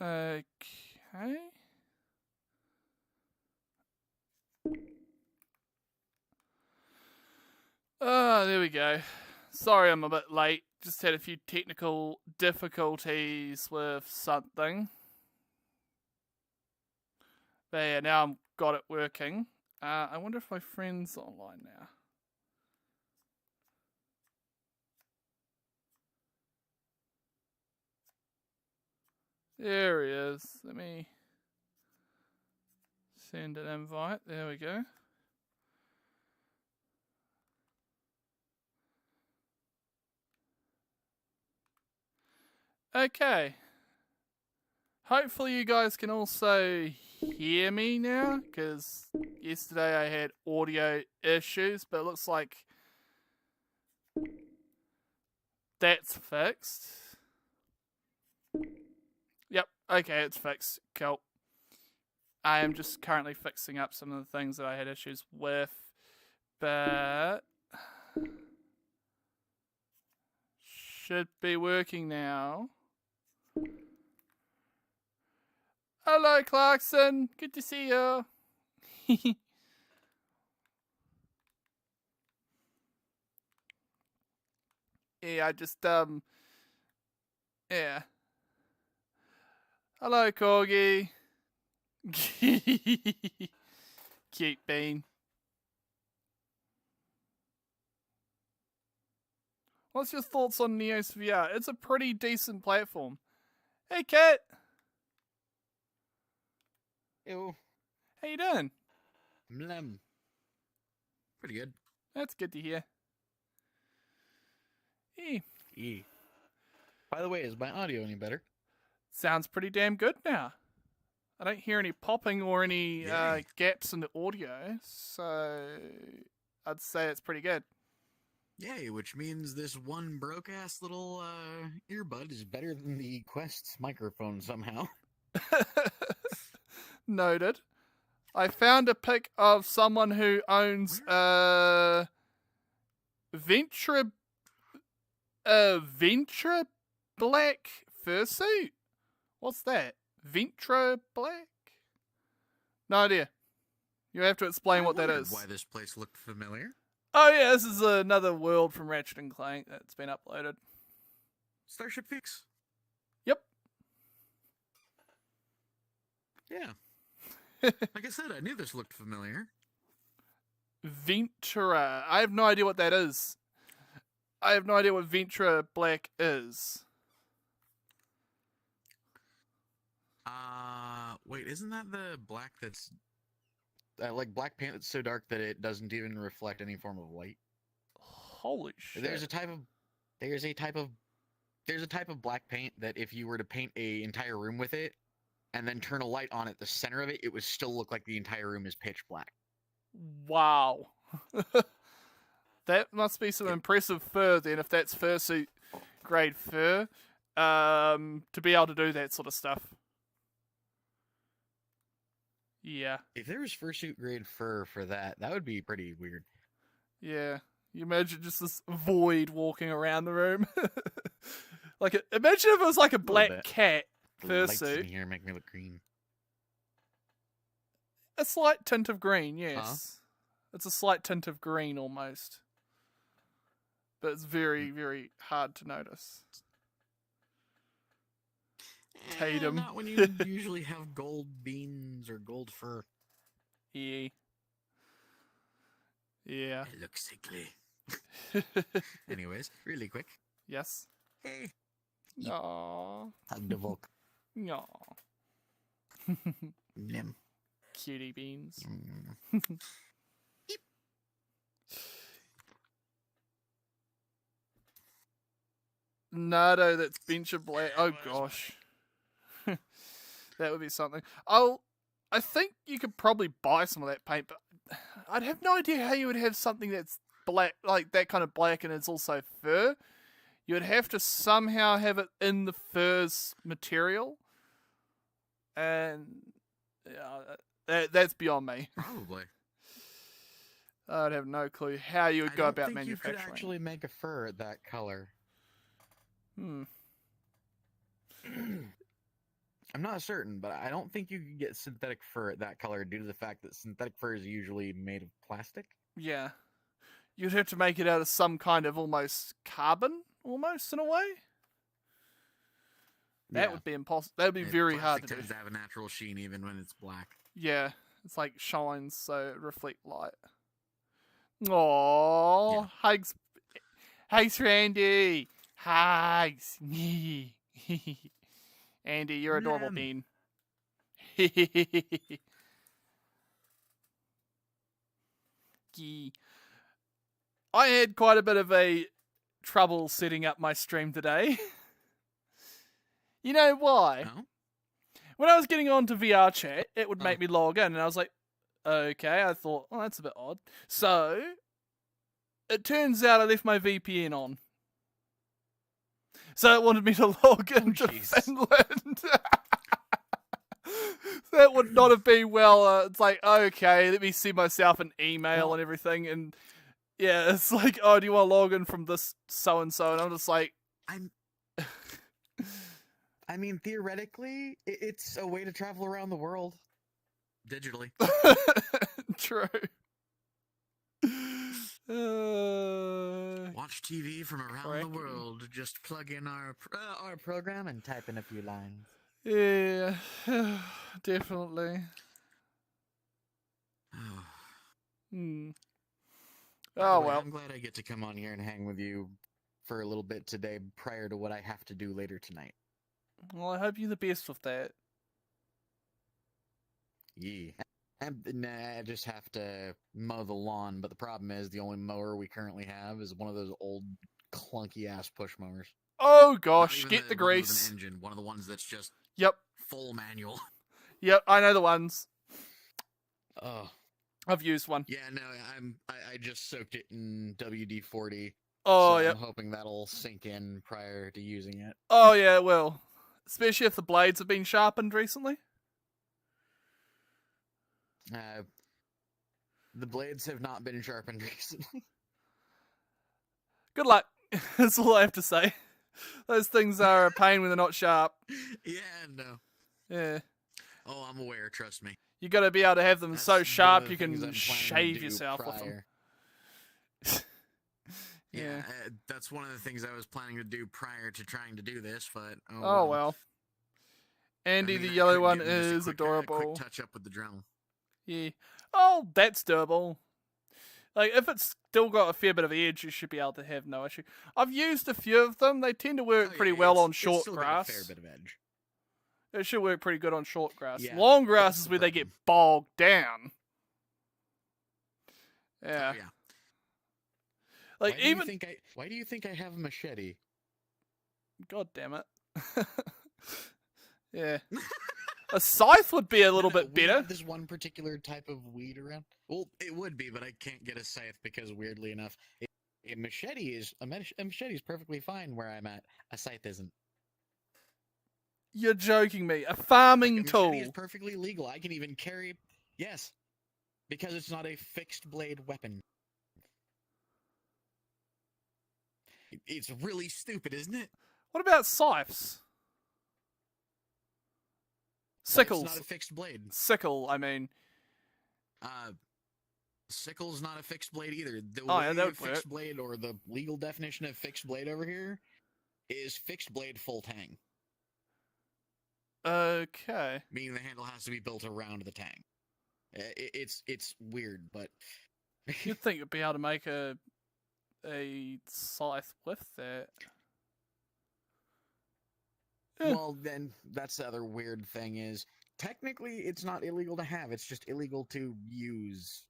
Okay. There we go. Sorry I'm a bit late. Just had a few technical difficulties with something. But yeah, now I've got it working. I wonder if my friend's online now. There he is. Let me send an invite. There we go. Okay. Hopefully you guys can also hear me now, because yesterday I had audio issues, but it looks like that's fixed. Yep, okay, it's fixed. Cool. I am just currently fixing up some of the things that I had issues with, but should be working now. Hello, Clarkson. Good to see you. Yeah, I just yeah. Hello, Corgi. Cute bean. What's your thoughts on Neos VR? It's a pretty decent platform. Hey, Kit. Ew. How you doing? Mlem. Pretty good. That's good to hear. Hey. By the way, is my audio any better? Sounds pretty damn good now. I don't hear any popping or any gaps in the audio, so I'd say it's pretty good. Yay, which means this one broke-ass little earbud is better than the Quest's microphone somehow. Noted. I found a pic of someone who owns a Ventura black fursuit. What's that? Ventura black? No idea. You have to explain what that is. Why this place looked familiar? Oh yeah, this is another world from Ratchet and Clank that's been uploaded. Starship Fix? Yep. Yeah. Like I said, I knew this looked familiar. Ventura. I have no idea what that is. I have no idea what Ventura Black is. Wait, isn't that the black that's like black paint that's so dark that it doesn't even reflect any form of light? Holy shit. There's a type of black paint that if you were to paint a entire room with it and then turn a light on at the center of it, it would still look like the entire room is pitch black. Wow. That must be some impressive fur then, if that's fursuit grade fur, to be able to do that sort of stuff. Yeah. If there was fursuit grade fur for that, that would be pretty weird. Yeah. You imagine just this void walking around the room. Like, imagine if it was like a black cat The lights in fursuit. here make me look green. A slight tint of green, yes. Huh? It's a slight tint of green almost. But it's very, very hard to notice. Tatum. Not when you usually have gold beans or gold fur. Yeah. Yeah. It looks sickly. Anyways, really quick. Yes. Hey. Aww. Hug the Volk. Aww. Nim. Cutie beans. Nardo, that's Venture Black. Oh gosh. That would be something. I think you could probably buy some of that paint, but I'd have no idea how you would have something that's black, like that kind of black, and it's also fur. You would have to somehow have it in the fur's material, and yeah, that's beyond me. Probably. I'd have no clue how you would go about manufacturing. You could actually make a fur that color. I'm not certain, but I don't think you can get synthetic fur that color due to the fact that synthetic fur is usually made of plastic. Yeah. You'd have to make it out of some kind of almost carbon, almost, in a way. That would be impossible. That would be very hard to do. Plastic tends to have a natural sheen even when it's black. Yeah. It's like shines, so it reflects light. Aww. Yeah. Hugs. Hugs, Randy. Hugs. Andy, you're adorable, bean. I had quite a bit of a trouble setting up my stream today. You know why? Oh? When I was getting on to VR chat, it would make me log in, and I was like, okay, I thought, oh, that's a bit odd. So, it turns out I left my VPN on. So it wanted me to log into Finland. That would not have been well. It's like, okay, let me see myself an email and everything. And yeah, it's like, oh, do you want to log in from this so-and-so? And I'm just like... I mean, theoretically, it's a way to travel around the world. Digitally. True. Watch TV from around the world. Just plug in our program and type in a few lines. Yeah, definitely. Oh, well. I'm glad I get to come on here and hang with you for a little bit today prior to what I have to do later tonight. Well, I hope you're the best with that. Yeah. I just have to mow the lawn, but the problem is the only mower we currently have is one of those old clunky-ass push mowers. Oh, gosh, get the grease. An engine, one of the ones that's just full manual. Yep, I know the ones. Oh. I've used one. Yeah, no, I just soaked it in WD-40. Oh, so yeah. I'm hoping that'll sink in prior to using it. Oh, yeah, it will. Especially if the blades have been sharpened recently. The blades have not been sharpened recently. Good luck. That's all I have to say. Those things are a pain when they're not sharp. Yeah, no. Yeah. Oh, I'm aware, trust me. You got to be able to have them so sharp you can shave yourself with them. Yeah, that's one of the things I was planning to do prior to trying to do this, but oh well. Andy, the yellow one, is adorable. Quick touch up with the Dremel. Yeah. Oh, that's doable. Like, if it's still got a fair bit of edge, you should be able to have no issue. I've used a few of them. They tend to work pretty well on short grass. Got a fair bit of edge. It should work pretty good on short grass. Yeah, long grass is where they get bogged down. Yeah. Oh, yeah. Like, why do you think I have a machete? God damn it. Yeah. A scythe would be a little bit better. There's one particular type of weed around. Well, it would be, but I can't get a scythe because, weirdly enough, a machete is perfectly fine where I'm at. A scythe isn't. You're joking me. A farming tool. Machete is perfectly legal. I can even carry. Yes, because it's not a fixed blade weapon. It's really stupid, isn't it? What about scythes? Sickles. It's not a fixed blade. Sickle, I mean. Sickle's not a fixed blade either. The fixed blade, or the legal definition of fixed blade over here, is fixed blade full tang. Okay. Meaning the handle has to be built around the tang. It's weird, but you'd think you'd be able to make a scythe with that. Well, then that's the other weird thing is technically it's not illegal to have. It's just illegal to use.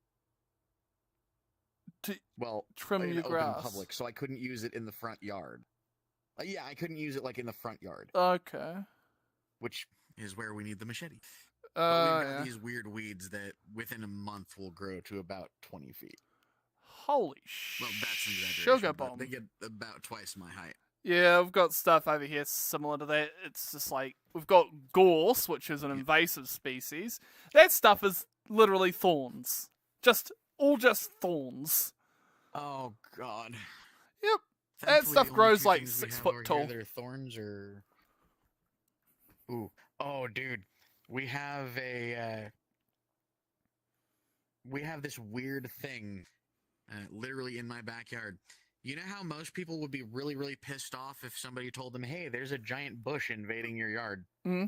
Trim in your open grass. Public, so I couldn't use it in the front yard. Yeah, I couldn't use it like in the front yard. Okay. Which is where we need the machete. But we've got yeah. these weird weeds that within a month will grow to about 20 feet. Holy well, that's an exaggeration, sugar bomb. They get about twice my height. Yeah, I've got stuff over here similar to that. It's just like, we've got gorse, which is an invasive species. That stuff is literally thorns. Just thorns. Oh, God. Yep. Thankfully, that stuff grows like 6 foot tall. They're thorns or... Ooh. Oh, dude. We have we have this weird thing literally in my backyard. You know how most people would be really, really pissed off if somebody told them, hey, there's a giant bush invading your yard? Hmm.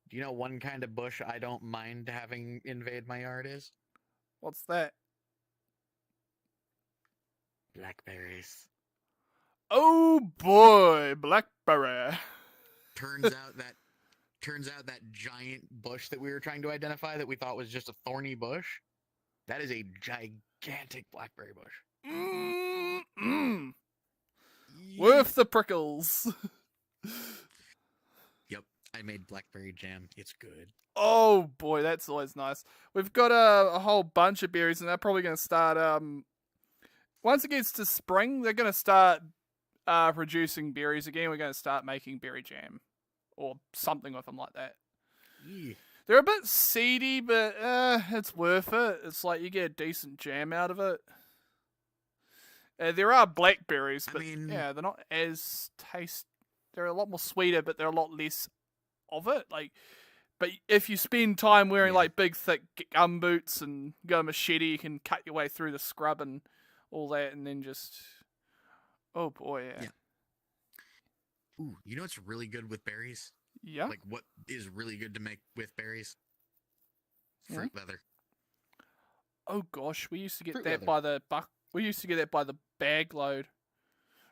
Do you know one kind of bush I don't mind having invade my yard is? What's that? Blackberries. Oh boy, blackberry. Turns out that giant bush that we were trying to identify that we thought was just a thorny bush, that is a gigantic blackberry bush. Mm-mm. Worth the prickles. Yep, I made blackberry jam. It's good. Oh boy, that's always nice. We've got a whole bunch of berries, and they're probably going to start. Once it gets to spring, they're going to start producing berries again. We're going to start making berry jam or something with them like that. Yeah. They're a bit seedy, but it's worth it. It's like you get a decent jam out of it. There are blackberries, but yeah, they're not as They're a lot more sweeter, but they're a lot less of it. But if you spend time wearing like big, thick gum boots and got a machete, you can cut your way through the scrub and all that, and then just oh boy, yeah. Ooh, you know what's really good with berries? Yeah. Like what is really good to make with berries? Fruit leather. Oh gosh, we used to get Fruit that leather. We used to get that by the bag load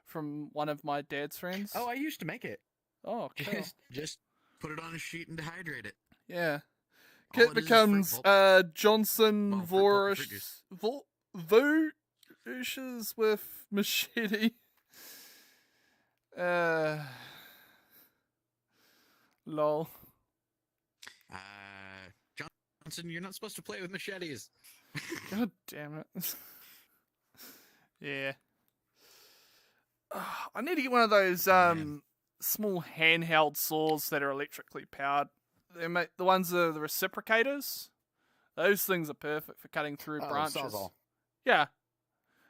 from one of my dad's friends. Oh, I used to make it. Oh, cool. Just put it on a sheet and dehydrate it. Yeah. All It it is becomes Johnson Well, Vorushes with machete. Lol. Johnson, you're not supposed to play with machetes. God damn it. Yeah. I need to get one of those small handheld saws that are electrically powered. The ones that are the reciprocators. Those things are perfect for cutting through branches. Sawzall. Yeah.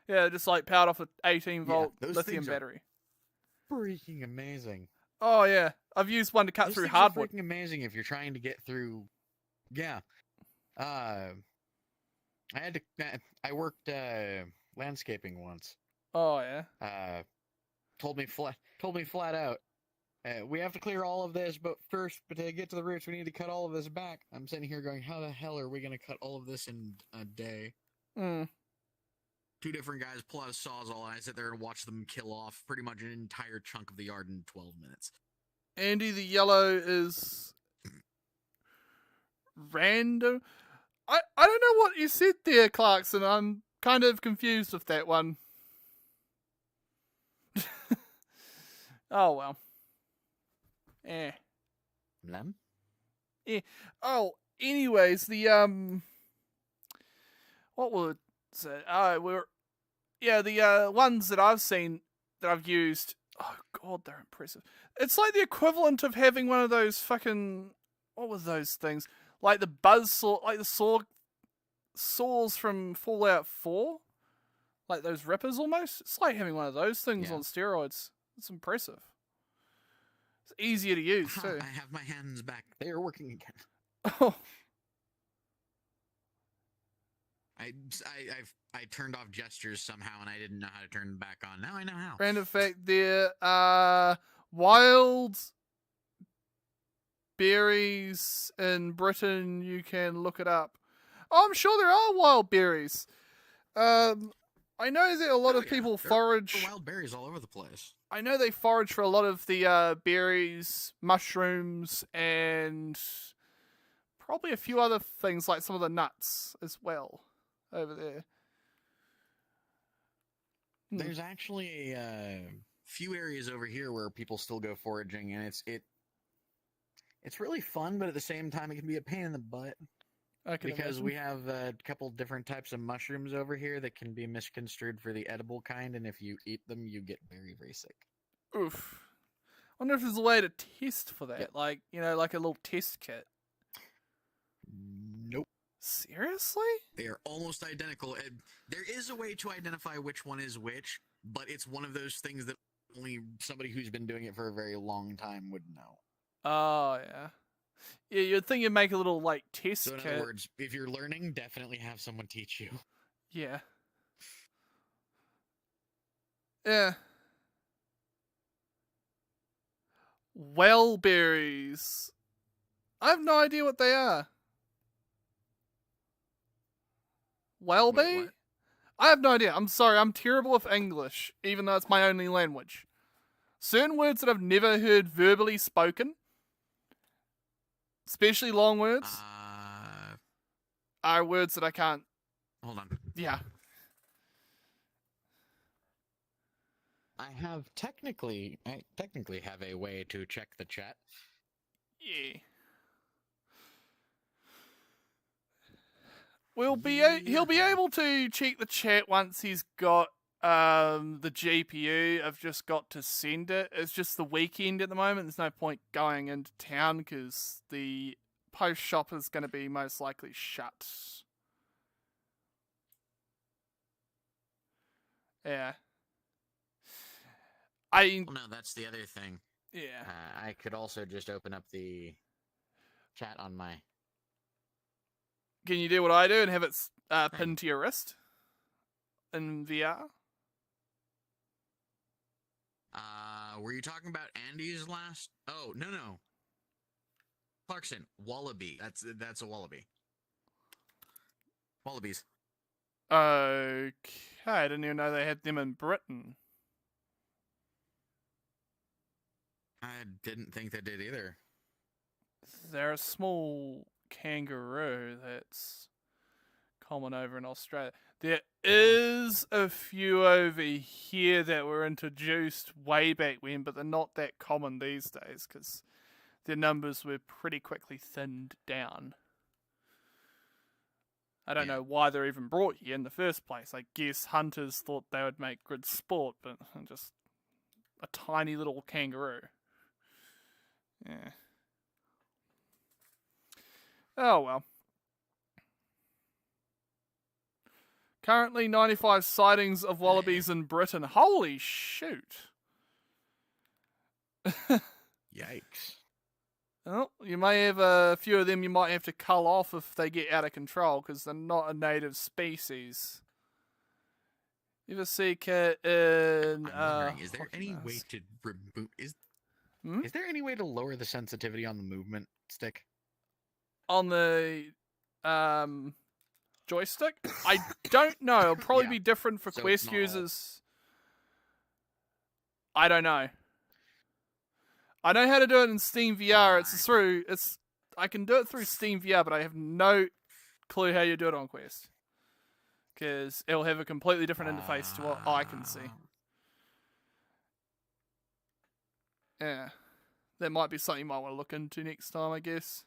Yeah, just like powered off an 18-volt those lithium things are battery. Freaking amazing. Oh, yeah. I've used one to cut through hardwood. Freaking amazing if you're trying to get through. Yeah. I worked landscaping once. Oh, yeah. Told me flat out. We have to clear all of this, but to get to the roots, we need to cut all of this back. I'm sitting here going, how the hell are we going to cut all of this in a day? Two different guys pull out a sawzall, and I sit there and watch them kill off pretty much an entire chunk of the yard in 12 minutes. Andy, the yellow is random. I don't know what you said there, Clarkson. I'm kind of confused with that one. Oh, well. Lamb? Oh, anyways, the what was it? The ones that I've seen that I've used. Oh god, they're impressive. It's like the equivalent of having one of those fucking what were those things? Like the buzz saw, like the saws from Fallout 4, like those rippers almost. It's like having one of those things on steroids. It's impressive. It's easier to use too. I have my hands back. They are working again. Oh. I turned off gestures somehow, and I didn't know how to turn them back on. Now I know how. Random fact: there are wild berries in Britain. You can look it up. Oh, I'm sure there are wild berries. I know that a lot of people forage. There are wild berries all over the place. I know they forage for a lot of the berries, mushrooms, and probably a few other things like some of the nuts as well over there. There's actually a few areas over here where people still go foraging, and it's really fun, but at the same time it can be a pain in the butt. Because we have a couple different types of mushrooms over here that can be misconstrued for the edible kind, and if you eat them, you get very, very sick. Oof. I wonder if there's a way to test for that, like a little test kit. Nope. Seriously? They are almost identical. There is a way to identify which one is which, but it's one of those things that only somebody who's been doing it for a very long time would know. Oh, yeah. Yeah, you'd think you'd make a little, like, test So in kit. other words, if you're learning, definitely have someone teach you. Yeah. Yeah. Wellberries. I have no idea what they are. Wellby? Wait, what? I have no idea. I'm sorry, I'm terrible with English, even though it's my only language. Certain words that I've never heard verbally spoken, especially long words, are words that I can't. Hold on. Yeah. I technically have a way to check the chat. Yeah. He'll be able to check the chat once he's got the GPU. I've just got to send it. It's just the weekend at the moment. There's no point going into town because the post shop is going to be most likely shut. Yeah. Well, no, that's the other thing. Yeah. I could also just open up the chat on my... Can you do what I do and have it pinned to your wrist in VR? Were you talking about Andy's last? Oh, no. Clarkson, wallaby. That's a wallaby. Wallabies. Okay, I didn't even know they had them in Britain. I didn't think they did either. They're a small kangaroo that's common over in Australia. There is a few over here that were introduced way back when, but they're not that common these days because their numbers were pretty quickly thinned down. I don't know why they're even brought here in the first place. I guess hunters thought they would make good sport, but just a tiny little kangaroo. Yeah. Oh well. Currently 95 sightings of wallabies in Britain. Holy shoot. Yikes. Well, you may have a few of them you might have to cull off if they get out of control because they're not a native species. You ever see Kit in... I'm wondering, is there any way to remove... Is there any way to lower the sensitivity on the movement stick? On the joystick? I don't know. It'll probably be different for Quest users. I don't know. I know how to do it in Steam VR. I can do it through Steam VR, but I have no clue how you do it on Quest. Because it'll have a completely different interface to what I can see. Yeah. That might be something you might want to look into next time, I guess.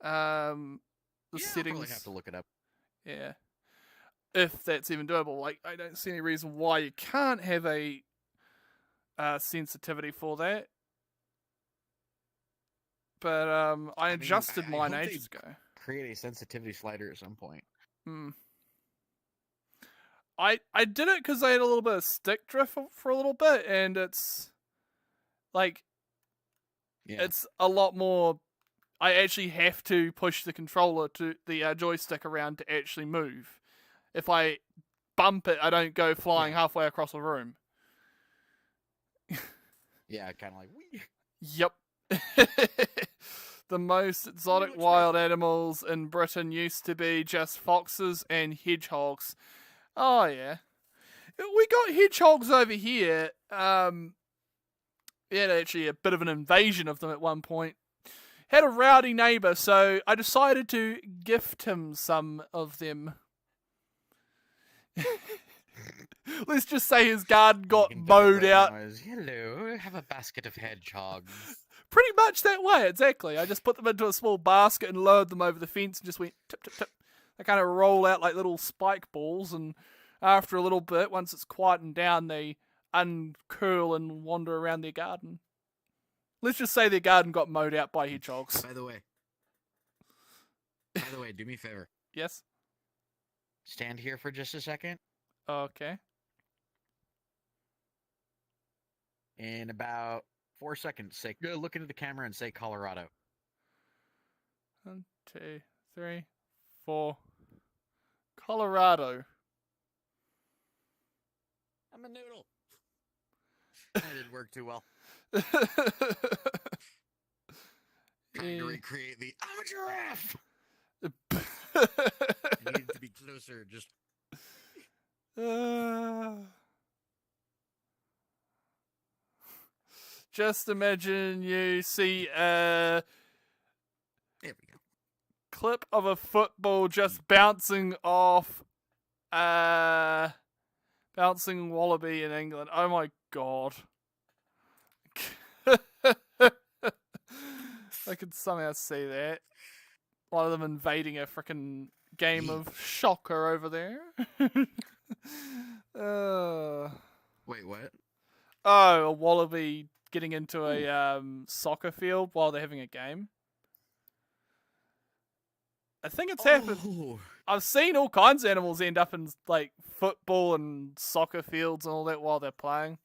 Settings. I'll probably have to look it up. Yeah. If that's even doable. Like, I don't see any reason why you can't have a sensitivity for that. But I adjusted mine ages ago. Create a sensitivity slider at some point. I did it because I had a little bit of stick drift for a little bit, and it's like it's a lot more. I actually have to push the controller to the joystick around to actually move. If I bump it, I don't go flying halfway across a room. Yeah, kind of like... Wee. Yep. The most exotic wild animals in Britain used to be just foxes and hedgehogs. Oh, yeah. We got hedgehogs over here. We had actually a bit of an invasion of them at one point. Had a rowdy neighbour, so I decided to gift him some of them. Let's just say his garden got mowed out. Hello, have a basket of hedgehogs. Pretty much that way, exactly. I just put them into a small basket and lowered them over the fence and just went tip, tip, tip. They kind of roll out like little spike balls, and after a little bit, once it's quietened down, they uncurl and wander around their garden. Let's just say their garden got mowed out by hedgehogs. By the way, do me a favor. Yes? Stand here for just a second. Okay. in about 4 seconds. Say, go look into the camera and say Colorado. 1, 2, 3, 4. Colorado. I'm a noodle. That didn't work too well. Trying to recreate the I'm a giraffe. I needed to be closer. Just imagine you see a There we go. clip of a football just bouncing off a bouncing wallaby in England. Oh my god. I could somehow see that. One of them invading a freaking game of soccer over there. Wait, what? Oh, a wallaby getting into a soccer field while they're having a game. I think it's happened. I've seen all kinds of animals end up in like football and soccer fields and all that while they're playing.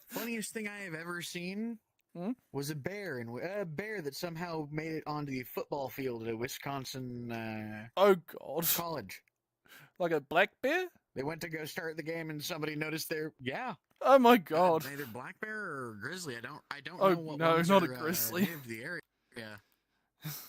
Funniest thing I have ever seen was a bear, and a bear that somehow made it onto the football field at a Wisconsin oh god, college. Like a black bear? They went to go start the game, and somebody noticed their Oh my god. Either black bear or grizzly. I don't Oh, know what no, ones not are, a grizzly. native to the area. Yeah.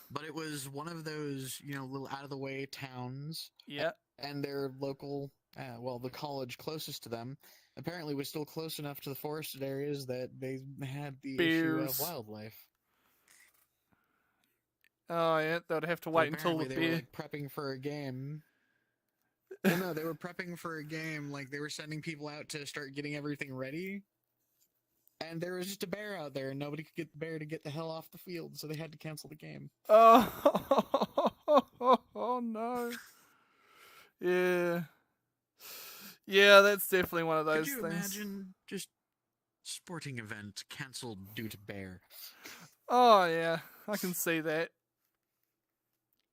But it was one of those, little out of the way towns. Yeah. And their local, the college closest to them, apparently was still close enough to the forested areas that they had the issue of wildlife. Oh yeah, they'd have to wait until the they bear. were like prepping for a game. Well, no, they were prepping for a game. Like they were sending people out to start getting everything ready. And there was just a bear out there, and nobody could get the bear to get the hell off the field, so they had to cancel the game. Oh no. Yeah. Yeah, that's definitely one of those things. Could you imagine just sporting event cancelled due to bear? Oh yeah, I can see that.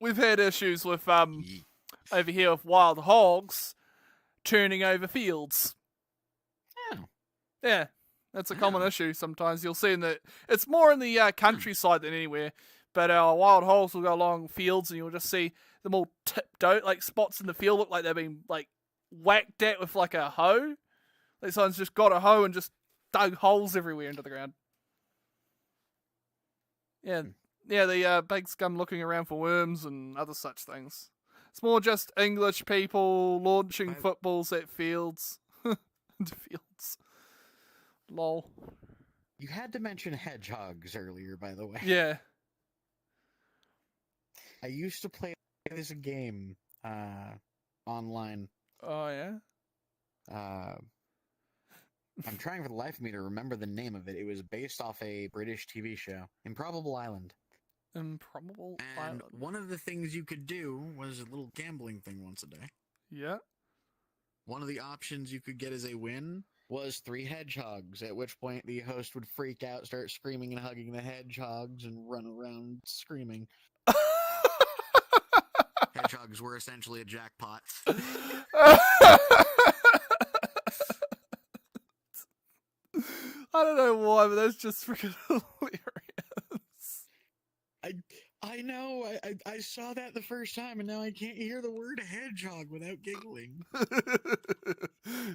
We've had issues with over here with wild hogs turning over fields. Oh. Yeah. That's a common issue sometimes. You'll see it's more in the countryside than anywhere, but our wild hogs will go along fields and you'll just see them all tipped out, like spots in the field look like they've been like whacked at with like a hoe. Like someone's just got a hoe and just dug holes everywhere into the ground. Yeah, the pigs come looking around for worms and other such things. It's more just English people launching footballs at fields. Into fields. Lol. You had to mention hedgehogs earlier, by the way. Yeah. I used to play this game online. Oh, yeah? I'm trying for the life of me to remember the name of it. It was based off a British TV show, Improbable Island. Improbable Island. And one of the things you could do was a little gambling thing once a day. Yeah. One of the options you could get as a win was 3 hedgehogs, at which point the host would freak out, start screaming and hugging the hedgehogs, and run around screaming. Hedgehogs were essentially a jackpot. I don't know why, but that's just freaking hilarious. I know, I saw that the first time, and now I can't hear the word hedgehog without giggling.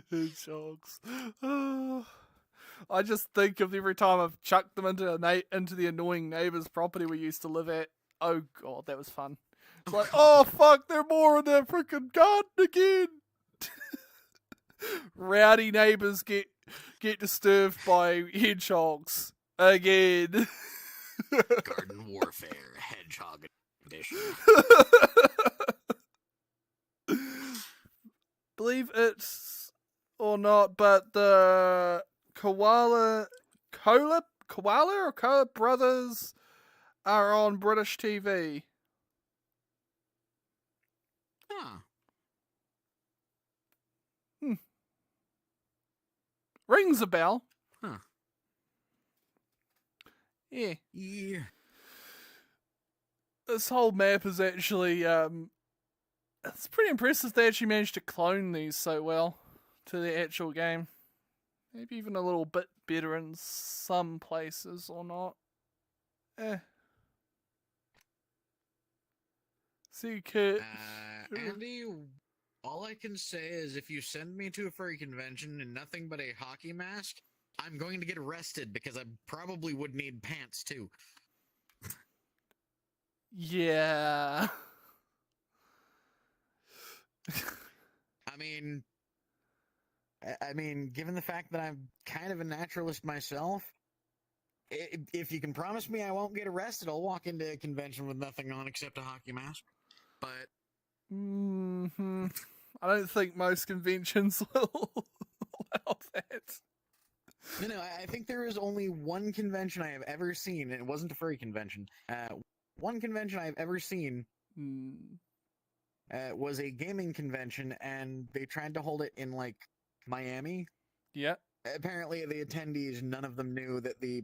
Hedgehogs. I just think of every time I've chucked them into the annoying neighbour's property we used to live at. Oh god, that was fun. It's like, oh fuck, they're more in their freaking garden again. Rowdy neighbours get disturbed by hedgehogs again. Garden warfare, hedgehog edition. Believe it or not, but the Koala brothers are on British TV. Huh. Rings a bell. Huh. Yeah. Yeah. This whole map is actually, it's pretty impressive they actually managed to clone these so well to the actual game. Maybe even a little bit better in some places or not. See, Kurt. Andy, all I can say is if you send me to a furry convention in nothing but a hockey mask, I'm going to get arrested because I probably would need pants too. Yeah. I mean, given the fact that I'm kind of a naturalist myself, if you can promise me I won't get arrested, I'll walk into a convention with nothing on except a hockey mask. But I don't think most conventions will allow that. No, I think there is only one convention I have ever seen, and it wasn't a furry convention. One convention I have ever seen was a gaming convention, and they tried to hold it in, like, Miami. Yeah. Apparently, the attendees, none of them knew that the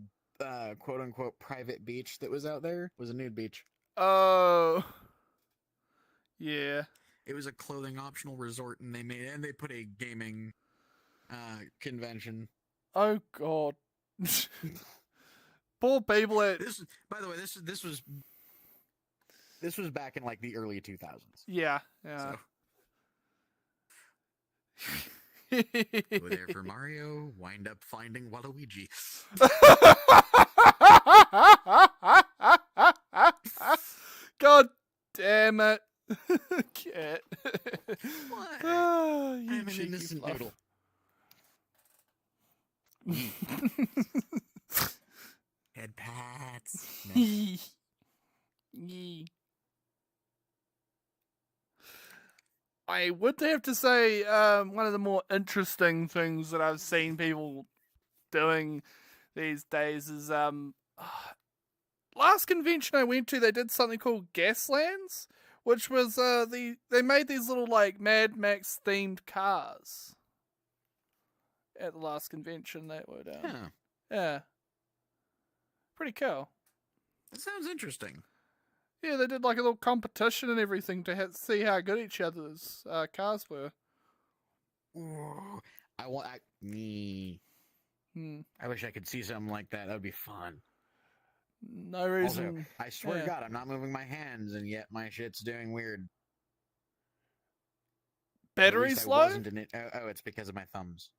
quote-unquote private beach that was out there was a nude beach. Oh. Yeah. It was a clothing-optional resort, and they put a gaming convention. Oh God. Poor people at. By the way, this was back in like the early 2000s. Yeah. Yeah. So. Go there for Mario, wind up finding Waluigi. God damn it. Cat. What? Oh, I'm an innocent noodle. Head pats. I would have to say one of the more interesting things that I've seen people doing these days is last convention I went to, they did something called Gaslands, which was they made these little like Mad Max themed cars at the last convention that were down. Yeah, pretty cool. That sounds interesting. Yeah, they did like a little competition and everything to see how good each other's cars were. Ooh, I wish I could see something like that. That would be fun. No reason. Also, I swear to God, I'm not moving my hands, and yet my shit's doing weird. Battery's low? It's because of my thumbs.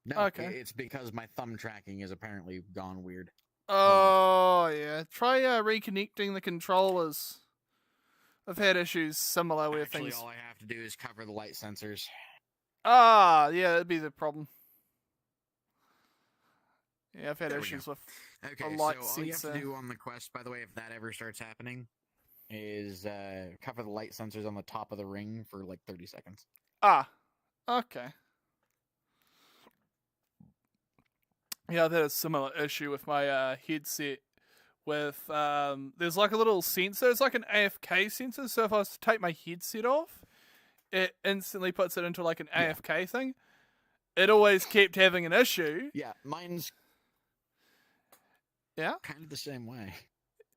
No, okay. It's because my thumb tracking has apparently gone weird. Oh, yeah. Try reconnecting the controllers. I've had issues similar with things. Actually, all I have to do is cover the light sensors. Ah, yeah, that'd be the problem. Yeah, I've had issues with a light so sensor. All you have to do on the Quest, by the way, if that ever starts happening, is cover the light sensors on the top of the ring for like 30 seconds. Ah, okay. Yeah, I've had a similar issue with my headset. With there's like a little sensor. It's like an AFK sensor. So if I was to take my headset off, it instantly puts it into like an AFK thing. It always kept having an issue. Yeah, mine's kind of the same way.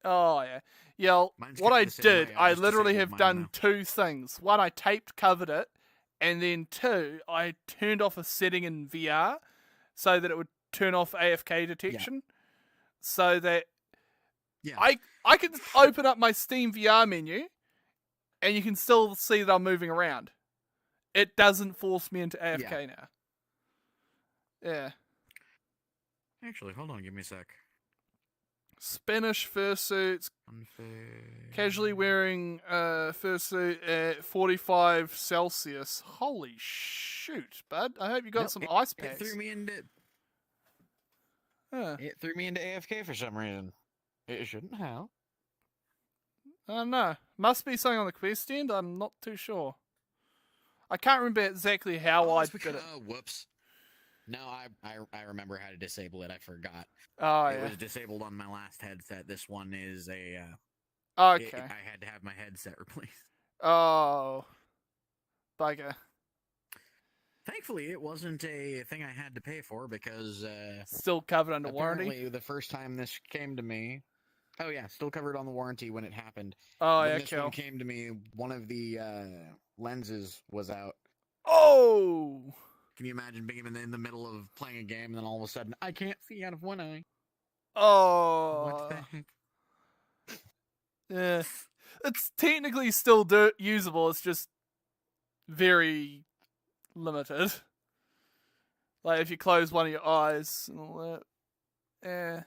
Oh yeah, yeah. What I did, I literally have done two things. One, I taped covered it, and then two, I turned off a setting in VR so that it would turn off AFK detection, so that I can open up my Steam VR menu, and you can still see that I'm moving around. It doesn't force me into AFK now. Yeah. Actually, hold on, give me a sec. Spanish fursuits. Casually wearing fursuit at 45 Celsius. Holy shoot, bud. I hope you got some ice packs. It threw me into AFK for some reason. It shouldn't have. I don't know. Must be something on the quest end. I'm not too sure. I can't remember exactly how I did it. Whoops. No, I remember how to disable it. I forgot. Oh, It was disabled on my last headset. This one is a... okay. I had to have my headset replaced. Oh. Bugger. Thankfully, it wasn't a thing I had to pay for because... still covered under warranty? The first time this came to me... Oh, yeah, still covered on the warranty when it happened. Oh, when yeah, this one came to me, one of the lenses was out. Oh! Can you imagine being in the middle of playing a game and then all of a sudden, I can't see out of one eye? What Oh, the heck? yeah. It's technically still usable. It's just very limited. Like if you close one of your eyes and all that. Eh.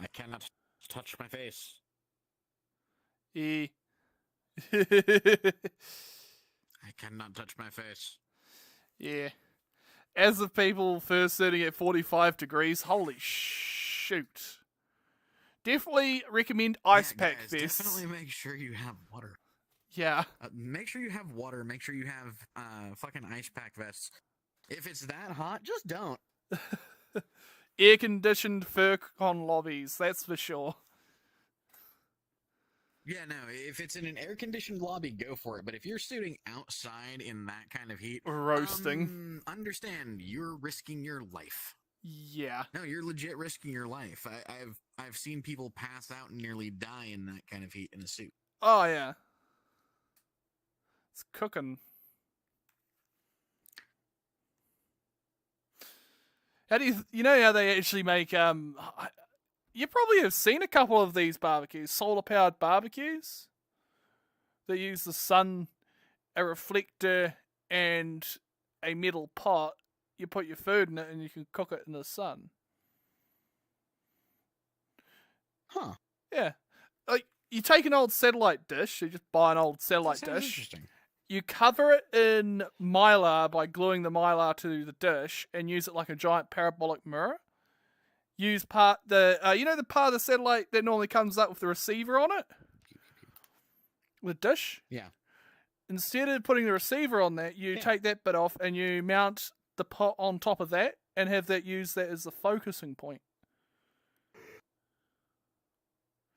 I cannot touch my face. Yeah. I cannot touch my face. Yeah. As of people first sitting at 45 degrees, holy shoot. Definitely recommend ice pack guys, vests. definitely make sure you have water. Yeah. Make sure you have water. Make sure you have fucking ice pack vests. If it's that hot, just don't. Air-conditioned fur-con lobbies, that's for sure. Yeah, no, if it's in an air-conditioned lobby, go for it. But if you're shooting outside in that kind of heat... Roasting. Understand, you're risking your life. Yeah. No, you're legit risking your life. I've seen people pass out and nearly die in that kind of heat in a suit. Oh, yeah. It's cooking. How do you know how they actually make, you probably have seen a couple of these barbecues, solar-powered barbecues. They use the sun, a reflector, and a metal pot. You put your food in it and you can cook it in the sun. Huh. Yeah. Like, you take an old satellite dish, you just buy an old satellite dish. Interesting. You cover it in mylar by gluing the mylar to the dish and use it like a giant parabolic mirror. Use the part of the satellite that normally comes up with the receiver on it? The dish? Yeah. Instead of putting the receiver on that, you take that bit off and you mount the pot on top of that and have that use that as the focusing point.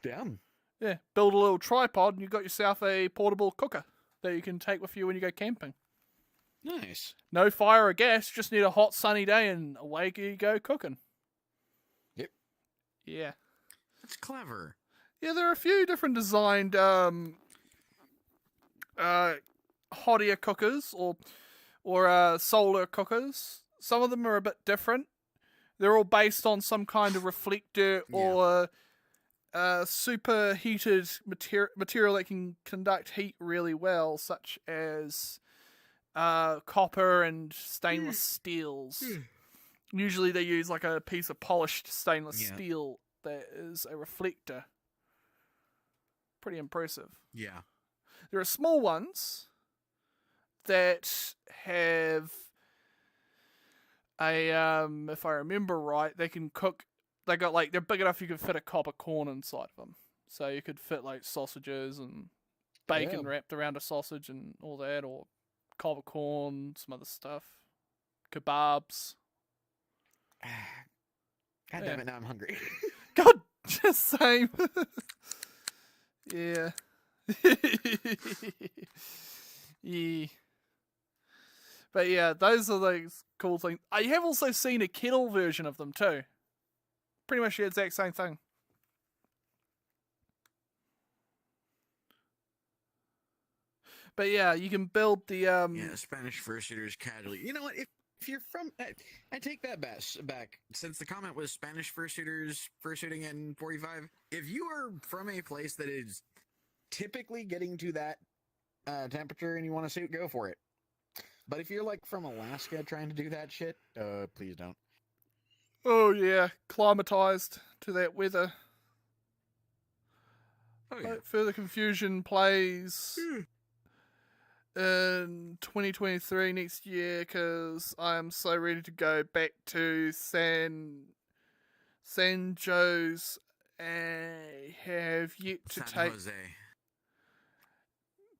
Damn. Yeah, build a little tripod and you've got yourself a portable cooker that you can take with you when you go camping. Nice. No fire or gas, just need a hot sunny day and away you go cooking. Yep. Yeah. That's clever. Yeah, there are a few different designed hot air cookers or solar cookers. Some of them are a bit different. They're all based on some kind of reflector or superheated material that can conduct heat really well, such as copper and stainless steels. Usually they use like a piece of polished stainless steel that is a reflector. Pretty impressive. Yeah. There are small ones that have if I remember right, they can cook. They're big enough you could fit a cob of corn inside of them. So you could fit like sausages and bacon wrapped around a sausage and all that, or cob of corn, some other stuff, kebabs. God damn it! Now I'm hungry. God, just same. Yeah. Yeah. But yeah, those are those cool things. I have also seen a kettle version of them too. Pretty much the exact same thing. But yeah, you can build the Spanish fur-shooters casually. You know what? If you're from, I take that back. Since the comment was Spanish fur-shooters fur-shooting in 45, if you are from a place that is typically getting to that temperature and you want to shoot, go for it. But if you're like from Alaska trying to do that shit, please don't. Oh yeah, climatized to that weather. Oh yeah. Further Confusion plays in 2023 next year because I am so ready to go back to San Jose's. I have yet to San Jose.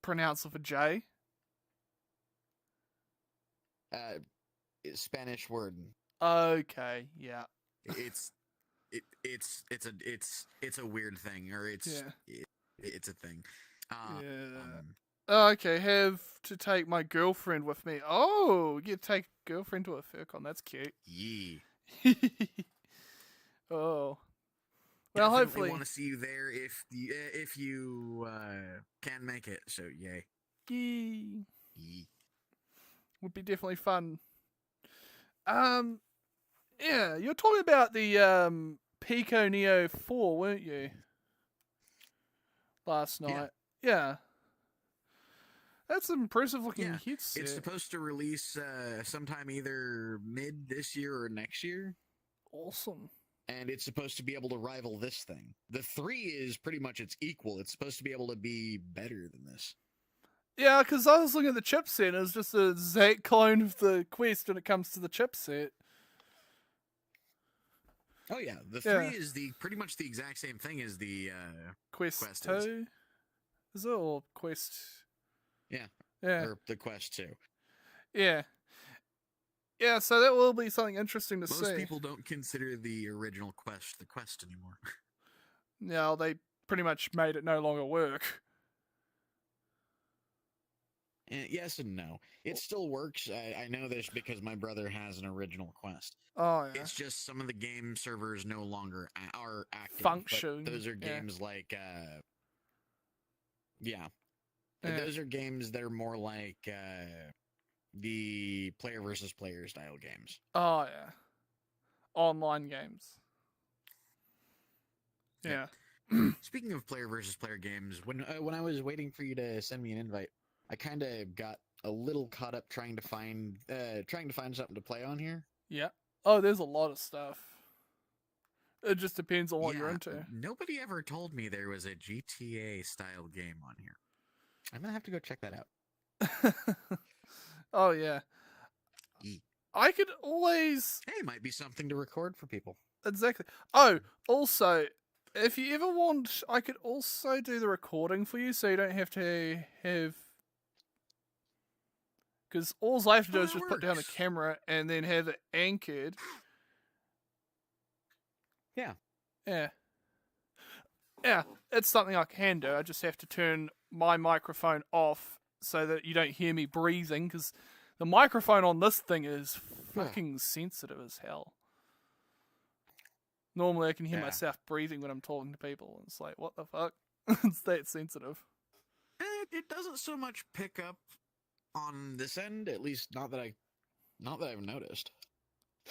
Pronounce with a J. Spanish word. Okay, yeah. It's a weird thing, or it's a thing. Okay, have to take my girlfriend with me. Oh, you take girlfriend to a FurCon. That's cute. Yee. Oh. Well, Definitely hopefully. want to see you there if you can make it. So yay. Yee. Yee. Would be definitely fun. Yeah, you're talking about the Pico Neo 4, weren't you? Last night. Yeah. That's an impressive looking Yeah, headset. it's supposed to release sometime either mid this year or next year. Awesome. And it's supposed to be able to rival this thing. The 3 is pretty much its equal. It's supposed to be able to be better than this. Yeah, because I was looking at the chipset, and it's just a exact clone of the Quest when it comes to the chipset. Oh yeah, the 3 is pretty much the exact same thing as the Quest 2. Is it, or Quest? Yeah. Yeah. Or the Quest 2. Yeah. Yeah, so that will be something interesting to see. Most people don't consider the original Quest the Quest anymore. No, they pretty much made it no longer work. Yes and no. It still works. I know this because my brother has an original Quest. Oh, yeah. It's just some of the game servers no longer are active. Function. But those are games like... Yeah. Those are games that are more like the player versus player style games. Oh, yeah. Online games. Yeah. Speaking of player versus player games, when I was waiting for you to send me an invite, I kind of got a little caught up trying to find something to play on here. Yeah. Oh, there's a lot of stuff. It just depends on what you're into. Nobody ever told me there was a GTA style game on here. I'm gonna have to go check that out. Oh yeah. I could always. Hey, might be something to record for people. Exactly. Oh, also, if you ever want, I could also do the recording for you, so you don't have to have. Because all I have to do is just put down the camera and then have it anchored. Yeah. Yeah. Yeah, it's something I can do. I just have to turn my microphone off so that you don't hear me breathing, because the microphone on this thing is fucking sensitive as hell. Normally I can hear myself breathing when I'm talking to people. It's like, what the fuck? It's that sensitive. It doesn't so much pick up on this end, at least not that I've noticed.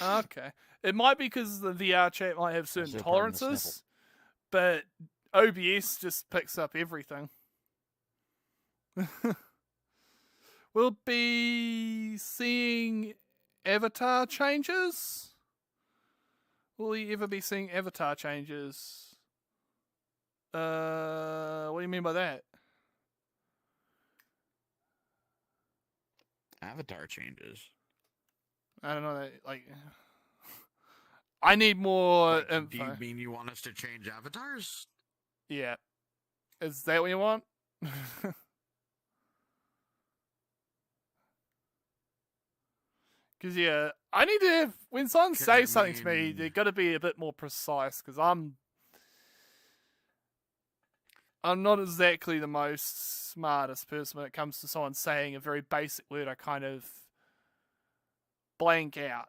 Okay. It might be because the VR chat might have certain tolerances, but OBS just picks up everything. We'll be seeing avatar changes? Will we ever be seeing avatar changes? What do you mean by that? Avatar changes? I don't know. I need more info. Do you mean you want us to change avatars? Yeah. Is that what you want? Because, yeah, I need to have... When someone says something to me, they've got to be a bit more precise, because I'm not exactly the most smartest person when it comes to someone saying a very basic word. I kind of blank out.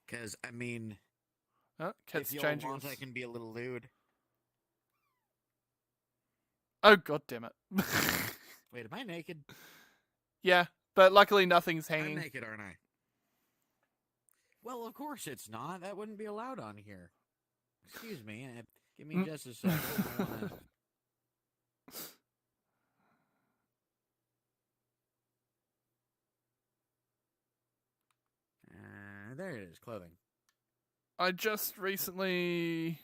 Because, I mean... Kids if changing. you want, I can be a little lewd. Oh, god damn it. Wait, am I naked? Yeah, but luckily nothing's hanging. I'm naked, aren't I? Well, of course it's not. That wouldn't be allowed on here. Excuse me. Give me just a second. I wanna... There it is, clothing. I just recently...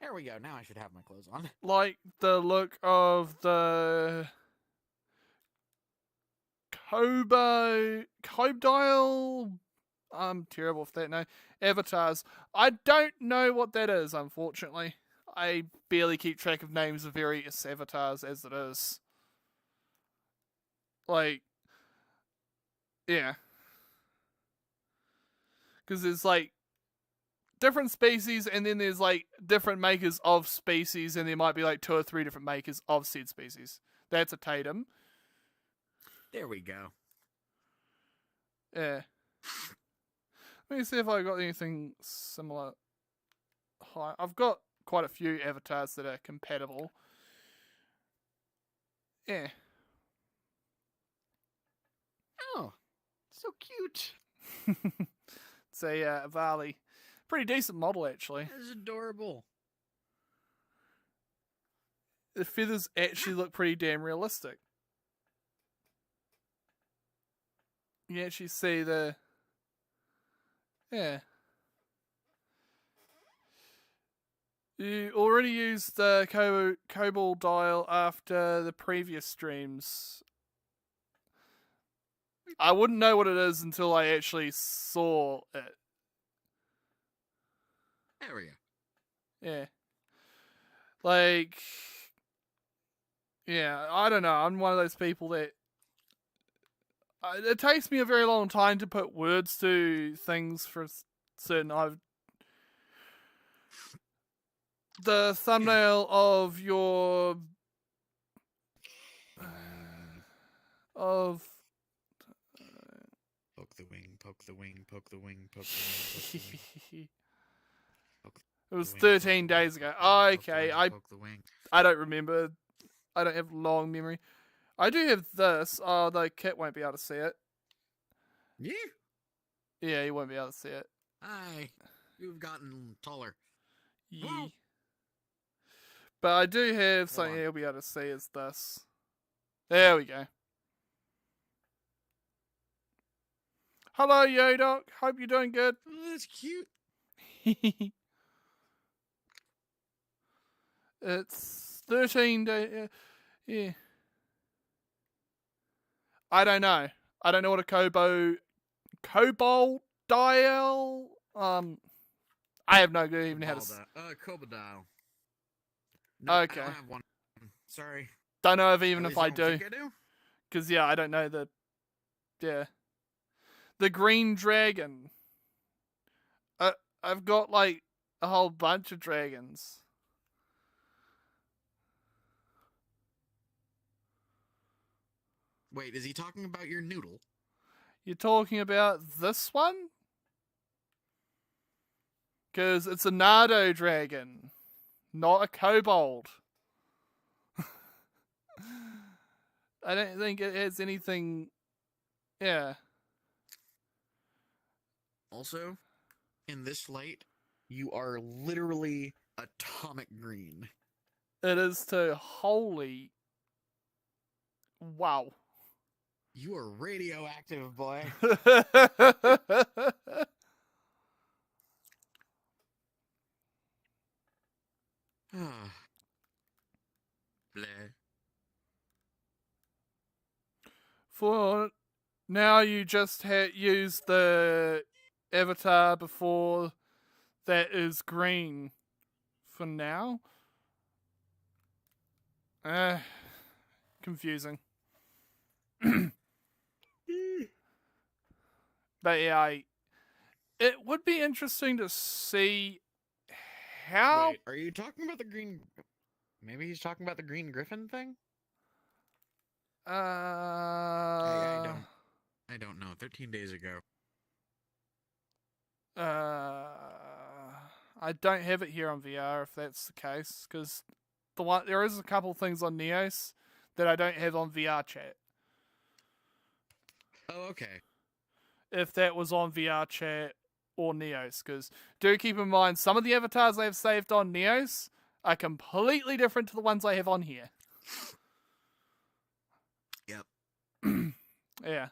There we go. Now I should have my clothes on. Like the look of the Cobedial. I'm terrible with that name. Avatars. I don't know what that is, unfortunately. I barely keep track of names of various avatars as it is. Like, yeah. Because there's like different species, and then there's like different makers of species, and there might be like 2 or 3 different makers of said species. That's a Tatum. There we go. Yeah. Let me see if I got anything similar. I've got quite a few avatars that are compatible. Yeah. Oh, so cute. It's a Varley. Pretty decent model, actually. That's adorable. The feathers actually look pretty damn realistic. You can actually see the... Yeah. You already used the Cobalt dial after the previous streams. I wouldn't know what it is until I actually saw it. There we go. Yeah. Like... Yeah, I don't know. I'm one of those people that... It takes me a very long time to put words to things for certain... The thumbnail of your... Of... Poke the wing, poke the wing, poke the wing, poke the wing, poke the wing. It was 13 days ago. Oh, okay, I don't remember. I don't have long memory. I do have this. Oh, the kit won't be able to see it. Yeah. Yeah, he won't be able to see it. Hi. You've gotten taller. Yeah. But I do have Hold something on. he'll be able to see is this. There we go. Hello, Yodoc. Hope you're doing good. Oh, that's cute. It's 13 days. Yeah. I don't know. I don't know what a Cobalt dial. I have no clue even how to. Cobodile. No, Okay. I don't have one. Sorry. Don't know if At even least if I don't do, think I do. because yeah, I don't know the. Yeah. The green dragon. I've got like a whole bunch of dragons. Wait, is he talking about your noodle? You're talking about this one? Because it's a Nardo dragon, not a kobold. I don't think it has anything. Yeah. Also, in this light, you are literally atomic green. It is too. Holy. Wow. You are radioactive, boy. Bleh. For now, you just use the avatar before that is green. For now. Confusing. But yeah, it would be interesting to see how. Wait, are you talking about the green? Maybe he's talking about the green griffin thing. I don't know. 13 days ago. I don't have it here on VR if that's the case, because there is a couple things on Neos that I don't have on VR chat. Oh, okay. If that was on VR chat or Neos, because do keep in mind some of the avatars I have saved on Neos are completely different to the ones I have on here. Yep. Yeah.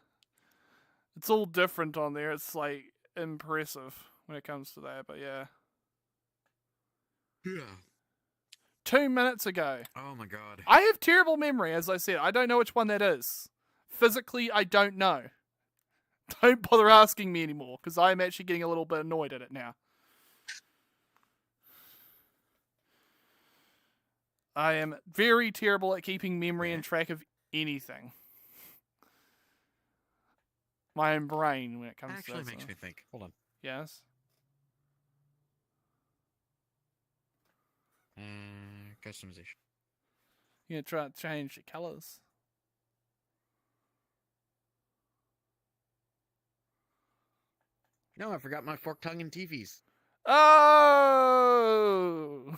It's all different on there. It's like impressive when it comes to that, but yeah. Yeah. 2 minutes ago. Oh my god. I have terrible memory, as I said. I don't know which one that is. Physically, I don't know. Don't bother asking me anymore, because I'm actually getting a little bit annoyed at it now. I am very terrible at keeping memory and track of anything. My own brain when it comes Actually to that. makes me think. Hold on. Yes? Customization. You're going to try to change the colours. No, I forgot my fork tongue and teefies. Oh!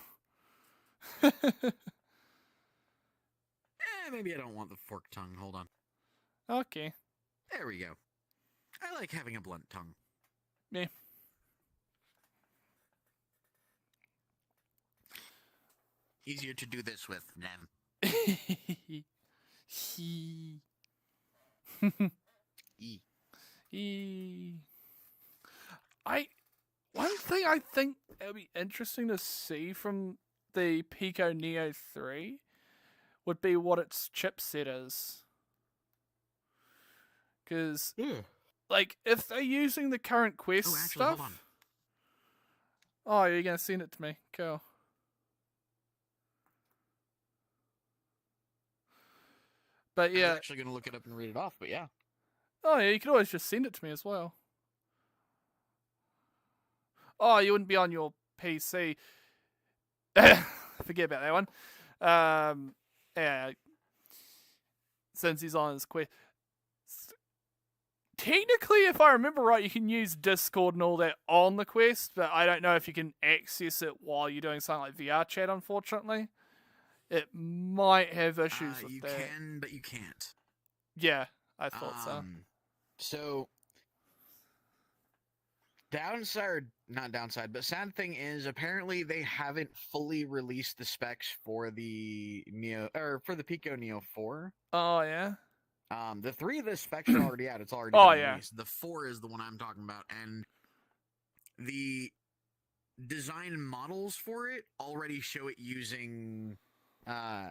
Maybe I don't want the fork tongue. Hold on. Okay. There we go. I like having a blunt tongue. Yeah. Easier to do this with than He. E. One thing I think it would be interesting to see from the Pico Neo 3 would be what its chipset is. Because, like, if they're using the current Quest Hold on. stuff... Oh, you're going to send it to me. Cool. But yeah... I was actually going to look it up and read it off, but yeah. Oh, yeah, you could always just send it to me as well. Oh, you wouldn't be on your PC. Forget about that one. Yeah. Since he's on his Quest. Technically, if I remember right, you can use Discord and all that on the Quest, but I don't know if you can access it while you're doing something like VR chat, unfortunately. It might have issues with you that. You can, but you can't. Yeah, I thought so. So, not downside, but sad thing is apparently they haven't fully released the specs for the Pico Neo 4. Oh, yeah? The 3 of the specs are already out. It's already been released. The 4 is the one I'm talking about, and the design models for it already show it using, show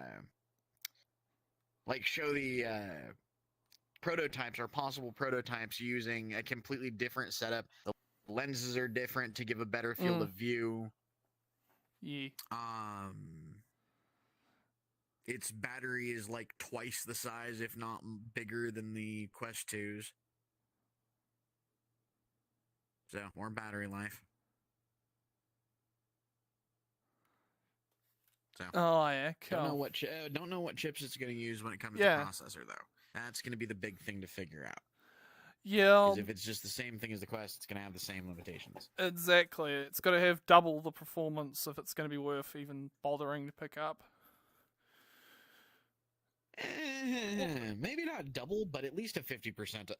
the prototypes or possible prototypes using a completely different setup. The lenses are different to give a better field of view. Yeah. Its battery is like twice the size, if not bigger, than the Quest 2's. So, more battery life. So, oh, yeah, cool. Don't know what chips it's going to use when it comes to processor, though. That's going to be the big thing to figure out. Yeah. Because if it's just the same thing as the Quest, it's going to have the same limitations. Exactly. It's got to have double the performance if it's going to be worth even bothering to pick up. Maybe not double, but at least a 50%,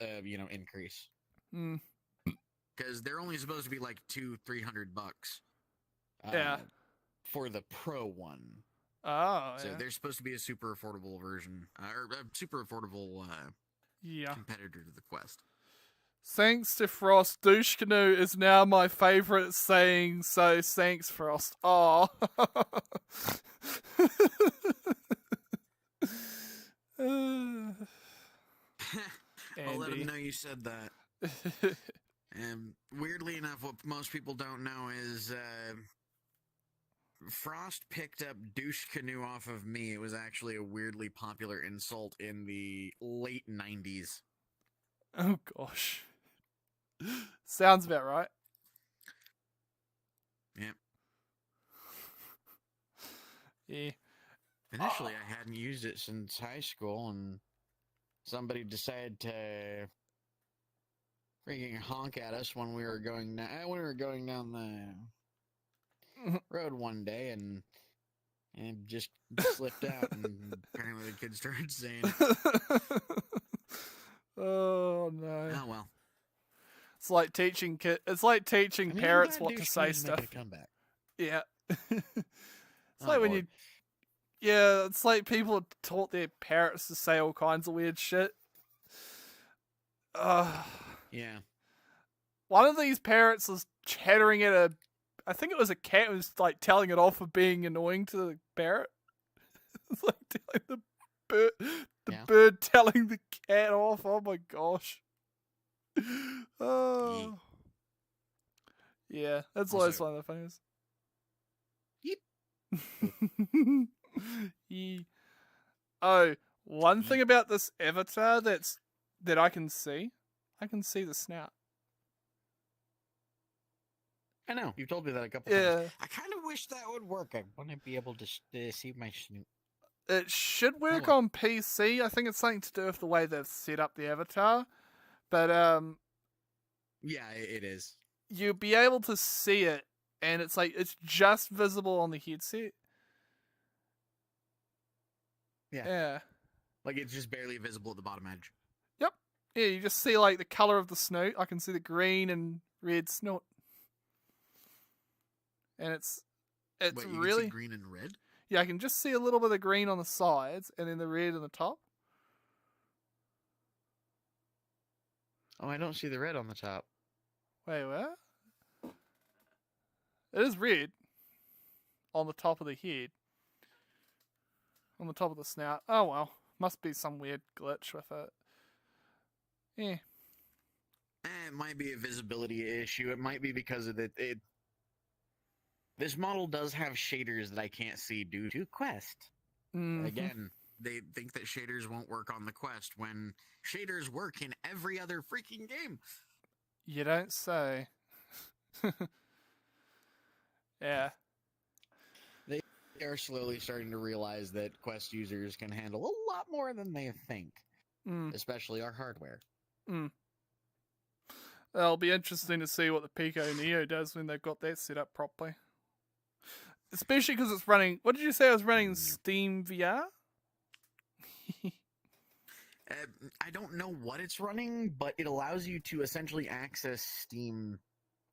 increase. Because they're only supposed to be like $200-300. Yeah. For the Pro one. Oh, so they're supposed to be a super affordable version, or a super affordable competitor to the Quest. Thanks to Frost, douche canoe is now my favorite saying, so thanks, Frost. Oh. I'll let him know you said that. And weirdly enough, what most people don't know is Frost picked up douche canoe off of me. It was actually a weirdly popular insult in the late 90s. Oh, gosh. Sounds about right. Yep. Yeah. Initially, I hadn't used it since high school, and somebody decided to freaking honk at us when we were going down the road one day, and just slipped out, and apparently the kids started saying it. Oh no! Oh well. It's like teaching parrots what to say stuff. Yeah. It's like when it's like people taught their parrots to say all kinds of weird shit. Yeah. One of these parrots was chattering at I think it was a cat, was like telling it off for being annoying to the parrot. It's like telling the bird telling the cat off. Oh my gosh. Oh. Yeah, that's always one of the funniest. Yeah. Oh, one thing about this avatar that I can see the snout. I know, you've told me that a couple times. I kind of wish that would work. I want to be able to see my snoot. It should work on PC. I think it's something to do with the way they've set up the avatar. But yeah, it is. You'll be able to see it, and it's like it's just visible on the headset. Yeah. Yeah. Like it's just barely visible at the bottom edge. Yep. Yeah, you just see like the color of the snoot. I can see the green and red snoot, and it's Wait, you can see really green and red? yeah. I can just see a little bit of green on the sides, and then the red on the top. Oh, I don't see the red on the top. Wait, what? It is red on the top of the head, on the top of the snout. Oh well, must be some weird glitch with it. Yeah. It might be a visibility issue. It might be because of this model does have shaders that I can't see due to Quest. Mm-hmm. Again, they think that shaders won't work on the Quest when shaders work in every other freaking game. You don't say. Yeah. They are slowly starting to realize that Quest users can handle a lot more than they think, especially our hardware. It'll be interesting to see what the Pico Neo does when they've got that set up properly. Especially because it's running. What did you say it was running? Steam VR? I don't know what it's running, but it allows you to essentially access Steam,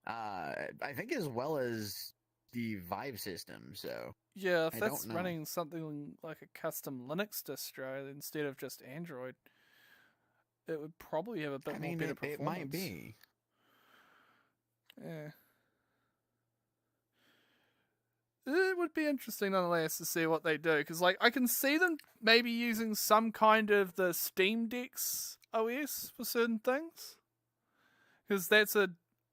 I think, as well as the Vive system. So yeah, if that's running something like a custom Linux distro instead of just Android, it would probably have a bit more better performance. It might be. Yeah. It would be interesting nonetheless to see what they do, because like I can see them maybe using some kind of the Steam Deck's OS for certain things, because that's a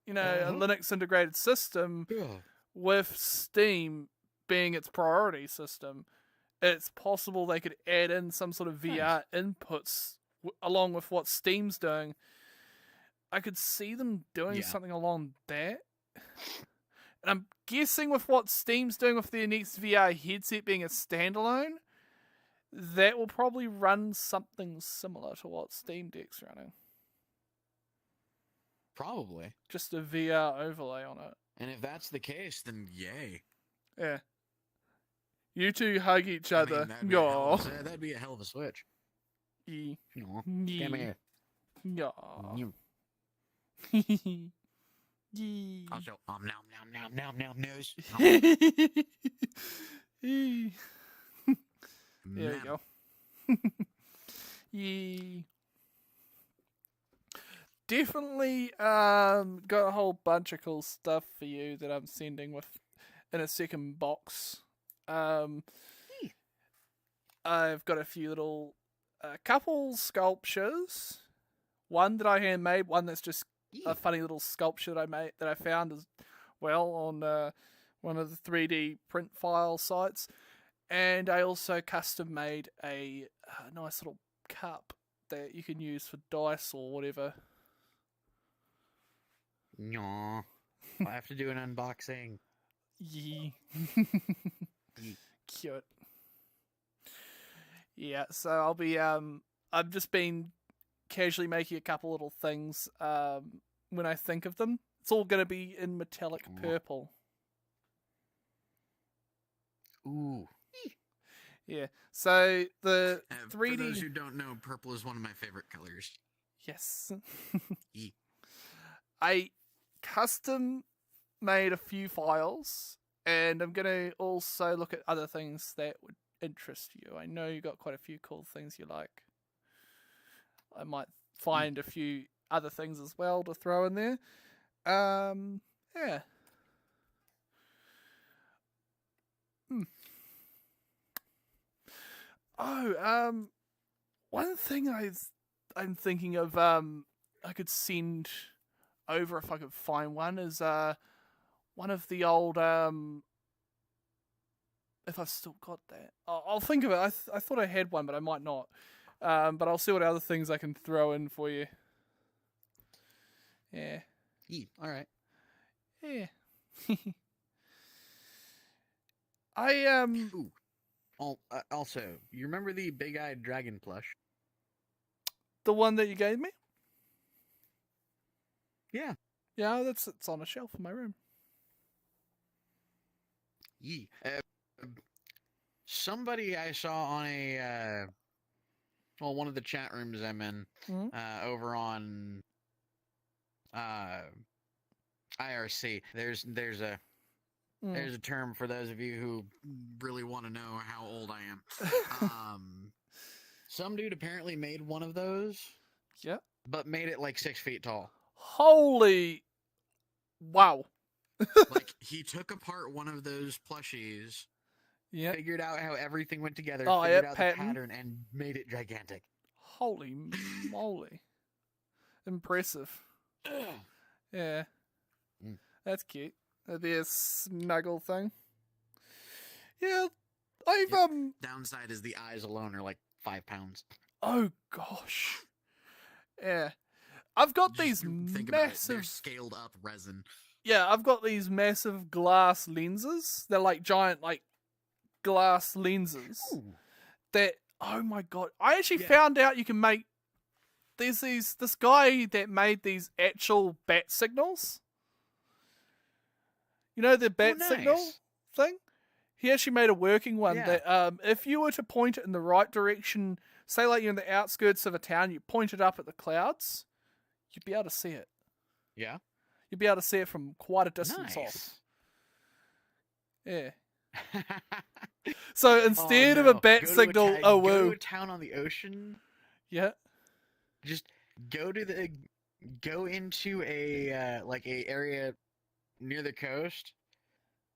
a Linux integrated system with Steam being its priority system. It's possible they could add in some sort of VR inputs along with what Steam's doing. I could see them doing something along that. And I'm guessing with what Steam's doing with their next VR headset being a standalone, that will probably run something similar to what Steam Deck's running. Probably. Just a VR overlay on it. And if that's the case, then yay. Yeah. You two hug each other. That'd be a hell of a switch. Yeah. Come here. Yeah. Also, nom nose. There we go. Yeah. Definitely got a whole bunch of cool stuff for you that I'm sending with in a second box. I've got a few little couple sculptures. One that I handmade, one that's just a funny little sculpture that I found as well on one of the 3D print file sites, and I also custom made a nice little cup that you can use for dice or whatever. No, I have to do an unboxing. Yeah. Cute. Yeah, so I'll be I've just been casually making a couple little things when I think of them. It's all going to be in metallic purple. Ooh. Yeah. So the 3D. For those who don't know, purple is one of my favorite colors. Yes. I custom made a few files, and I'm going to also look at other things that would interest you. I know you got quite a few cool things you like. I might find a few other things as well to throw in there. Yeah. Oh, one thing I'm thinking of I could send over if I could find one is one of the old if I've still got that. I'll think of it. I thought I had one, but I might not. But I'll see what other things I can throw in for you. Yeah. All right. Yeah. I Ooh. Also, you remember the big-eyed dragon plush? The one that you gave me? Yeah. Yeah, it's on a shelf in my room. Somebody I saw on a well, one of the chat rooms I'm in, over on IRC. There's a term for those of you who really want to know how old I am. Some dude apparently made one of those. Yeah. But made it like 6 feet tall. Holy, wow! Like he took apart one of those plushies. Yeah. Figured out how everything went together. Oh, figured yeah, out pattern. the pattern and made it gigantic. Holy moly! Impressive. Yeah. That's cute. That'd be a snuggle thing. Yeah, Downside is the eyes alone are like 5 pounds. Oh gosh. Yeah. I've got these think massive. They're scaled up resin. Yeah, I've got these massive glass lenses. They're like giant, like glass lenses. Ooh. That. Oh my god! I actually found out you can make. There's this guy that made these actual bat signals. You know the bat signal thing? He actually made a working one that if you were to point it in the right direction, say like you're in the outskirts of a town, you point it up at the clouds, you'd be able to see it. Yeah? You'd be able to see it from quite a distance off. Yeah. So instead of a bat signal, go to a town on the ocean. Yeah. Just go into a like a area near the coast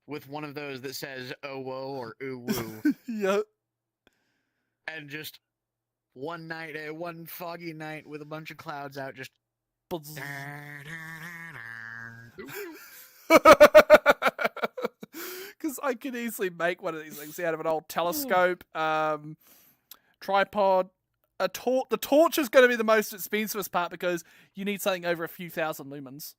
with one of those that says "oh whoa" or "ooh woo." Yep. And just one foggy night with a bunch of clouds out, just. Because I could easily make one of these things out of an old telescope, tripod, a torch. The torch is going to be the most expensive part because you need something over a few thousand lumens.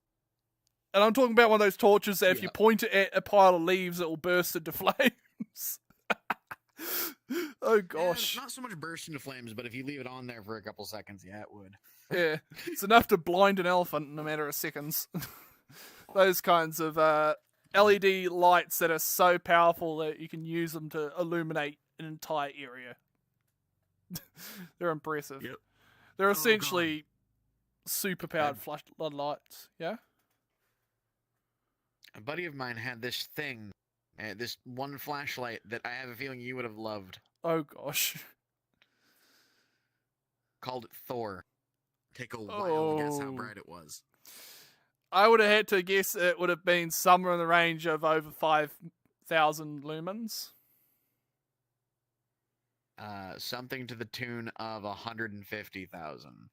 And I'm talking about one of those torches that if you point it at a pile of leaves, it will burst into flames. Oh gosh. Not so much burst into flames, but if you leave it on there for a couple seconds, it would. Yeah, it's enough to blind an elephant in a matter of seconds. Those kinds of LED lights that are so powerful that you can use them to illuminate an entire area. They're impressive. Yep. They're essentially super powered floodlights. Yeah. A buddy of mine had this thing, this one flashlight that I have a feeling you would have loved. Oh gosh. Called it Thor. Take a while to guess how bright it was. I would have had to guess it would have been somewhere in the range of over 5,000 lumens. Something to the tune of 150,000.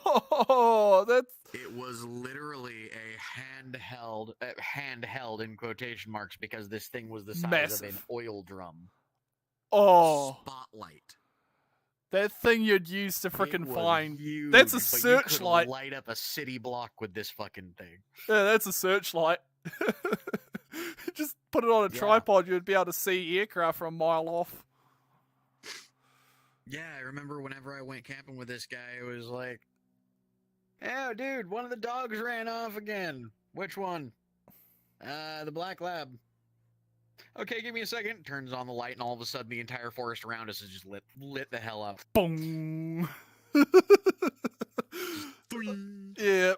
Oh, that's... It was literally a handheld in quotation marks because this thing was the size of an oil drum. Oh. Spotlight. That thing you'd use to frickin' find. Huge, that's a searchlight. You could light up a city block with this fucking thing. Yeah, that's a searchlight. Just put it on a tripod, you'd be able to see aircraft from a mile off. Yeah, I remember whenever I went camping with this guy, it was like, oh, dude, one of the dogs ran off again. Which one? The black lab. Okay, give me a second. Turns on the light, and all of a sudden, the entire forest around us is just lit the hell up. Boom. Yeah.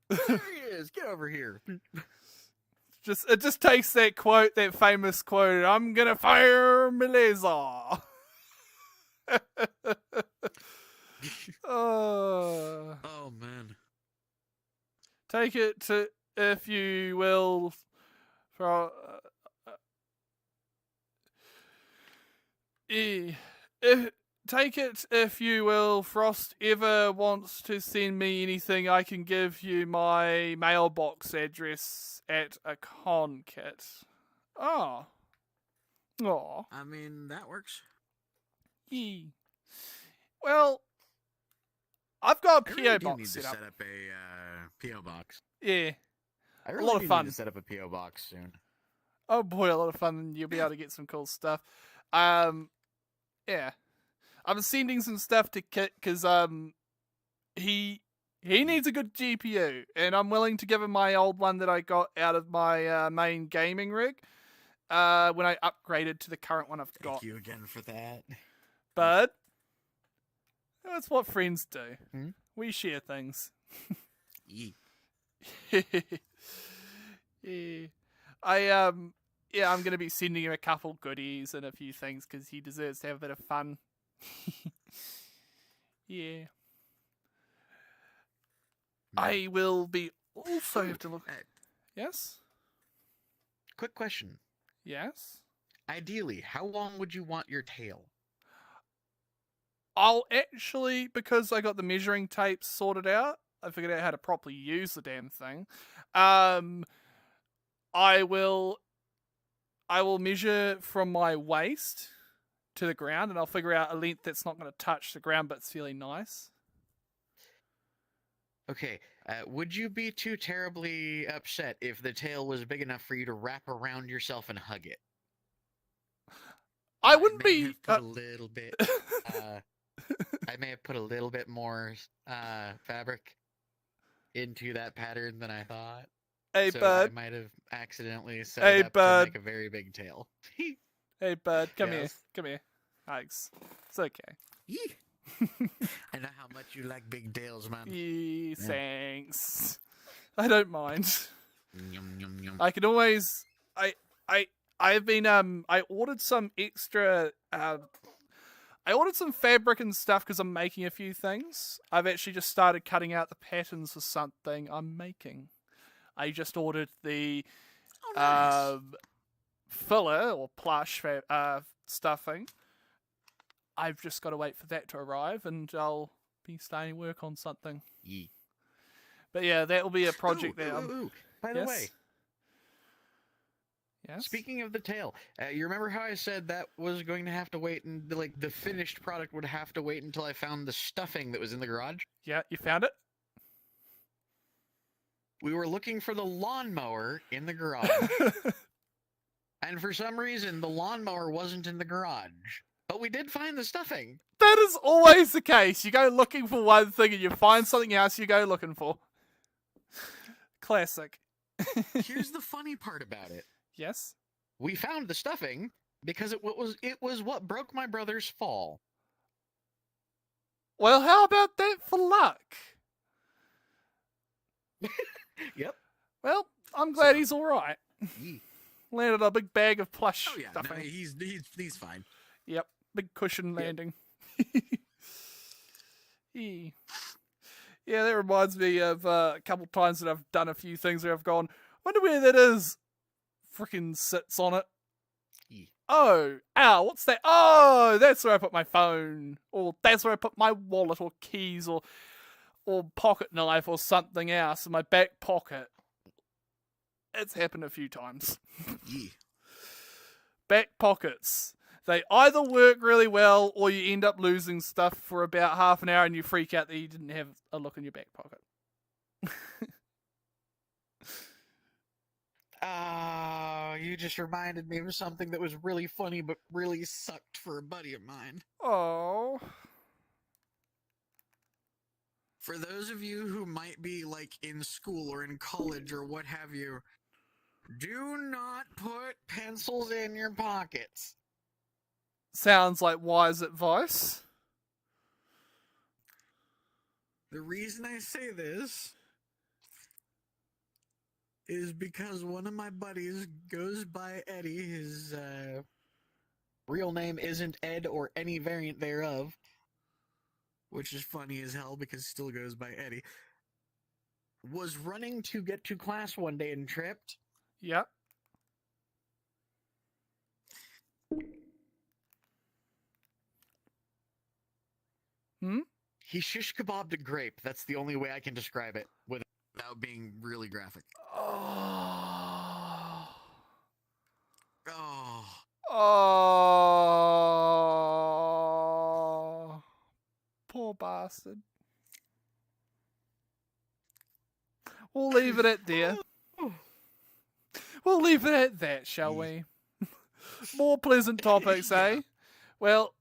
There he is. Get over here. It just takes that quote, that famous quote, I'm gonna fire my laser. Oh man. Take it to, if you will, for take it if you will. Frost ever wants to send me anything, I can give you my mailbox address at a con kit. Oh. I mean, that works. Yeah. Well, I've got a I PO really box need set to up. set up a PO box. Yeah. I really a lot of fun. Need to set up a PO box soon. Oh boy, a lot of fun, and you'll be able to get some cool stuff. Yeah. I'm sending some stuff to Kit because he needs a good GPU, and I'm willing to give him my old one that I got out of my main gaming rig when I upgraded to the current one I've got. Thank you again for that. Bud. That's what friends do. Hmm? We share things. Yee. Yeah. I'm gonna be sending him a couple goodies and a few things because he deserves to have a bit of fun. Yeah. I will be also have to look. Yes? Quick question. Yes? Ideally, how long would you want your tail? I'll actually, because I got the measuring tapes sorted out, I figured out how to properly use the damn thing. I will measure from my waist to the ground, and I'll figure out a length that's not going to touch the ground, but it's fairly nice. Okay, would you be too terribly upset if the tail was big enough for you to wrap around yourself and hug it? I wouldn't I may be. have put a little bit. I may have put a little bit more fabric into that pattern than I thought. Hey, so bud. I might have accidentally set Hey, it up bud. to make a very big tail. Hey, bud. Come here. Yes? Come here. Thanks. It's okay. Yee. I know how much you like big tails, man. Yeah, thanks. I don't mind. Yum, yum, yum. I can always. I've been I ordered some extra. I ordered some fabric and stuff because I'm making a few things. I've actually just started cutting out the patterns for something I'm making. I just ordered the Oh, nice. filler or plush stuffing. I've just got to wait for that to arrive, and I'll be starting work on something. Yee. But yeah, that will be a project Ooh, that I'm. ooh, ooh. By the way, Yes. speaking of the tail, you remember how I said that was going to have to wait, and like the finished product would have to wait until I found the stuffing that was in the garage? Yeah, you found it? We were looking for the lawnmower in the garage, and for some reason the lawnmower wasn't in the garage. But we did find the stuffing. That is always the case. You go looking for one thing and you find something else you go looking for. Classic. Here's the funny part about it. Yes? We found the stuffing because it was what broke my brother's fall. Well, how about that for luck? Yep. Well, I'm glad he's alright. Yee. Landed a big bag of plush Oh yeah, stuffing. no, he's fine. Yep, big cushion Yep. landing. Yeah, that reminds me of a couple times that I've done a few things where I've gone, wonder where that is. Frickin' sits on it. Yee. Oh, ow, what's that? Oh, that's where I put my phone. Or that's where I put my wallet or keys or pocket knife or something else in my back pocket. It's happened a few times. Yee. Back pockets. They either work really well or you end up losing stuff for about half an hour and you freak out that you didn't have a look in your back pocket. You just reminded me of something that was really funny but really sucked for a buddy of mine. Oh. For those of you who might be like in school or in college or what have you, do not put pencils in your pockets. Sounds like wise advice. The reason I say this is because one of my buddies goes by Eddie. His real name isn't Ed or any variant thereof, which is funny as hell because he still goes by Eddie. Was running to get to class one day and tripped. Yep. He shish kebabbed a grape. That's the only way I can describe it without being really graphic. Oh. Oh. Oh. Poor bastard. We'll leave it at there. We'll leave it at that, shall we? More pleasant topics, eh? Well,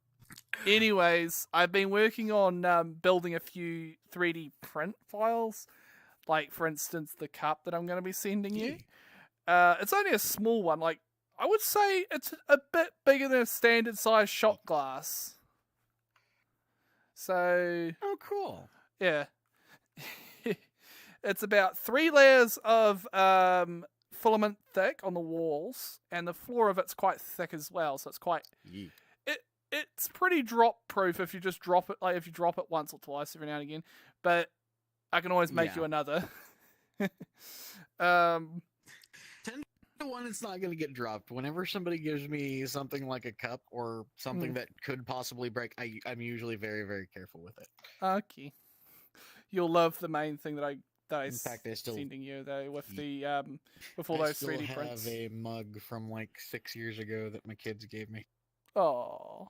anyways, I've been working on building a few 3D print files. Like, for instance, the cup that I'm going to be sending you. It's only a small one. Like, I would say it's a bit bigger than a standard size shot glass. So Oh, cool. yeah, it's about 3 layers of filament thick on the walls, and the floor of it's quite thick as well. So it's quite Yee. it's pretty drop proof if you just drop it, like if you drop it once or twice every now and again. But I can always make Yeah. you another. 10-1, it's not going to get dropped. Whenever somebody gives me something like a cup or something that could possibly break, I'm usually very, very careful with it. Okay. You'll love the main thing that I In fact, I still sending you though with the with all those 3D prints. I still have a mug from like 6 years ago that my kids gave me. Oh.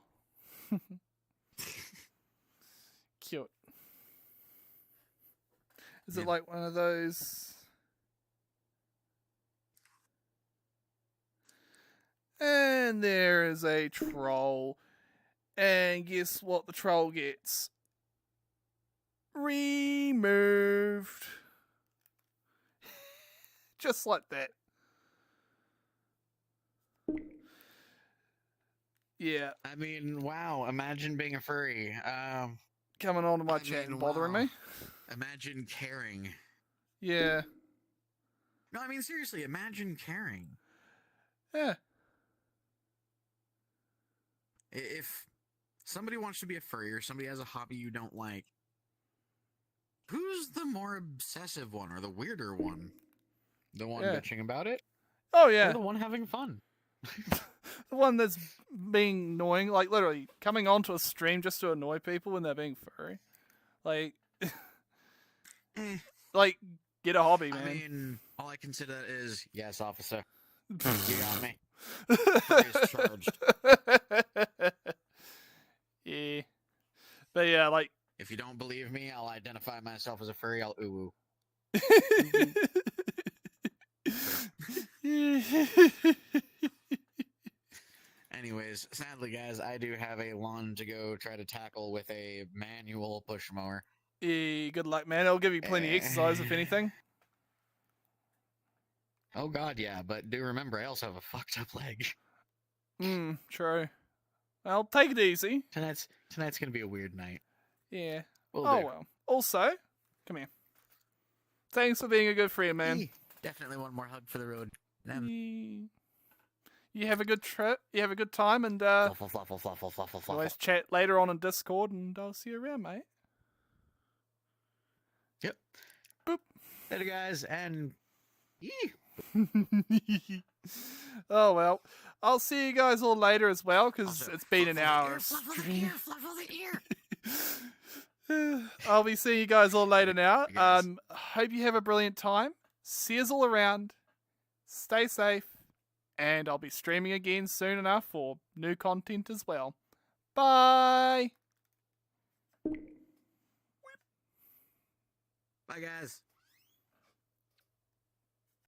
Cute. Is it like one of those? And there is a troll. And guess what the troll gets? Removed. Just like that. Yeah. I mean, wow. Imagine being a furry. Coming on to my chat and bothering me. Imagine caring. Yeah. No, I mean, seriously, imagine caring. Yeah. If somebody wants to be a furry or somebody has a hobby you don't like, who's the more obsessive one or the weirder one? The one bitching about it? Oh, yeah. Or the one having fun? The one that's being annoying, like literally coming onto a stream just to annoy people when they're being furry. Like, like get a hobby, man. I mean, all I can say to that is, yes, officer. You got me. Furry's charged. Yeah. But yeah, like... If you don't believe me, I'll identify myself as a furry. I'll ooh-ooh. Anyways, sadly, guys, I do have a lawn to go try to tackle with a manual push mower. Yeah, good luck, man. It'll give you plenty of exercise, if anything. Oh, God, yeah, but do remember, I also have a fucked up leg. True. Well, take it easy. Tonight's gonna be a weird night. Yeah. Well. Also, come here. Thanks for being a good friend, man. Definitely one more hug for the road. You have a good trip. You have a good time, and always chat later on in Discord, and I'll see you around, mate. Yep. Boop. Later, guys, and oh well, I'll see you guys all later as well, because it's been an hour. I'll be seeing you guys all later now. Hope you have a brilliant time. See us all around. Stay safe. And I'll be streaming again soon enough for new content as well. Bye! Bye, guys.